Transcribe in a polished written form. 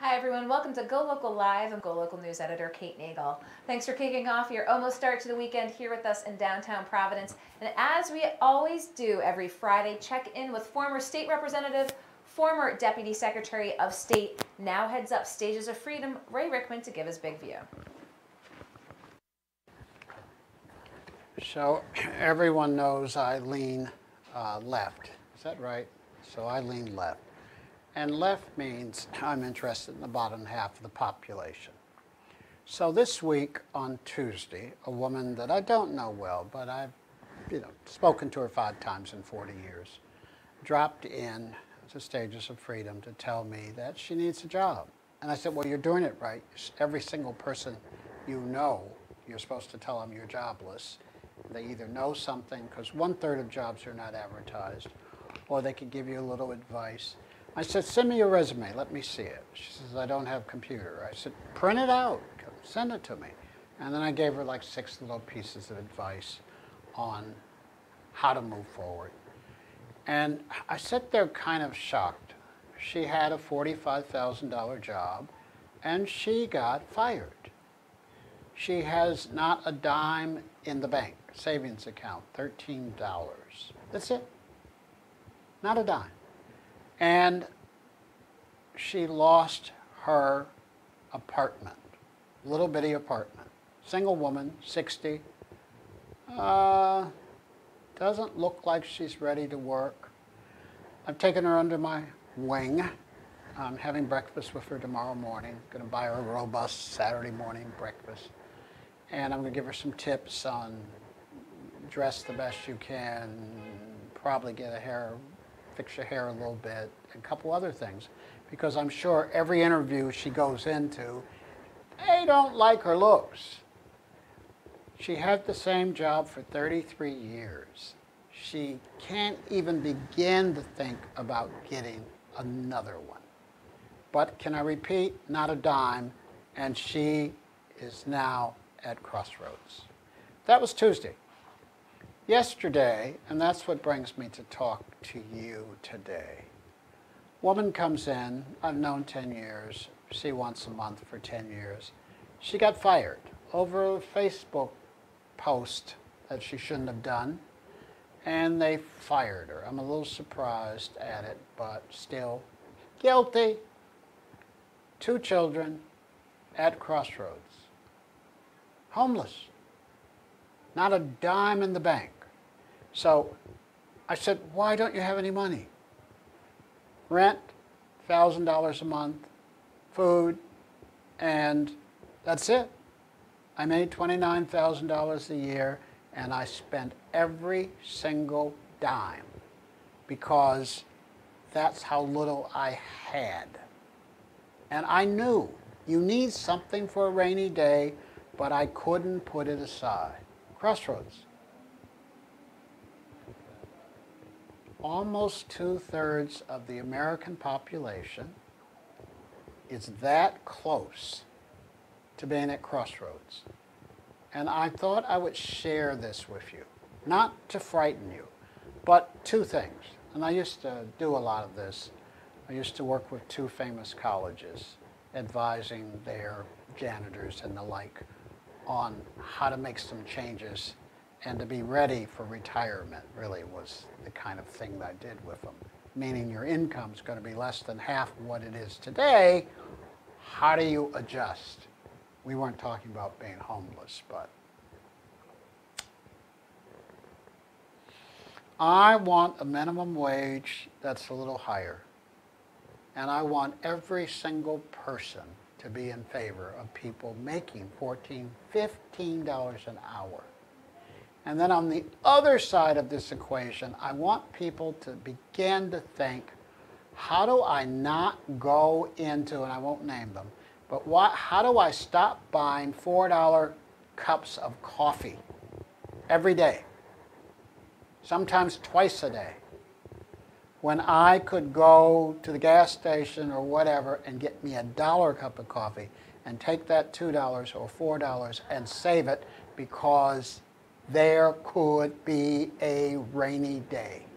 Hi everyone, welcome to Go Local Live. I'm Go Local News Editor Kate Nagel. Thanks for kicking off your almost start to the weekend here with us in downtown Providence. And as we always do every Friday, check in with former state representative, former Deputy Secretary of State, now heads up Stages of Freedom, Ray Rickman, to give his big view. So everyone knows I lean left. Is that right? So I lean left. And left means I'm interested in the bottom half of the population. So this week on Tuesday, a woman that I don't know well, but I've spoken to her 5 times in 40 years, dropped in to Stages of Freedom to tell me that she needs a job. And I said, well, you're doing it right. Every single person you know, you're supposed to tell them you're jobless. They either know something, because 1/3 of jobs are not advertised, or they can give you a little advice. I said, send me your resume, let me see it. She says, I don't have a computer. I said, print it out, send it to me. And then I gave her like 6 little pieces of advice on how to move forward. And I sat there kind of shocked. She had a $45,000 job, and she got fired. She has not a dime in the bank, savings account, $13. That's it, not a dime. And she lost her apartment, little bitty apartment. Single woman, 60. Doesn't look like she's ready to work. I've taken her under my wing. I'm having breakfast with her tomorrow morning. Going to buy her a robust Saturday morning breakfast. And I'm going to give her some tips on dress the best you can, probably fix your hair a little bit, and a couple other things, because I'm sure every interview she goes into, they don't like her looks. She had the same job for 33 years. She can't even begin to think about getting another one. But can I repeat, not a dime, and she is now at crossroads. That was Tuesday. Yesterday, and that's what brings me to talk to you today. Woman comes in, I've known 10 years, see once a month for 10 years. She got fired over a Facebook post that she shouldn't have done, and they fired her. I'm a little surprised at it, but still guilty. 2 children at crossroads. Homeless. Not a dime in the bank. So I said, why don't you have any money? Rent, $1,000 a month, food, and that's it. I made $29,000 a year, and I spent every single dime because that's how little I had. And I knew you need something for a rainy day, but I couldn't put it aside. Crossroads. Almost 2/3 of the American population is that close to being at crossroads. And I thought I would share this with you, not to frighten you, but 2 things. And I used to do a lot of this. I used to work with 2 famous colleges, advising their janitors and the like on how to make some changes and to be ready for retirement. Really was the kind of thing that I did with them. Meaning your income's going to be less than half of what it is today. How do you adjust? We weren't talking about being homeless, but I want a minimum wage that's a little higher. And I want every single person to be in favor of people making $14, $15 an hour. And then on the other side of this equation, I want people to begin to think, how do I not go into, and I won't name them, but how do I stop buying $4 cups of coffee every day, sometimes twice a day, when I could go to the gas station or whatever and get me a $1 cup of coffee and take that $2 or $4 and save it because there could be a rainy day.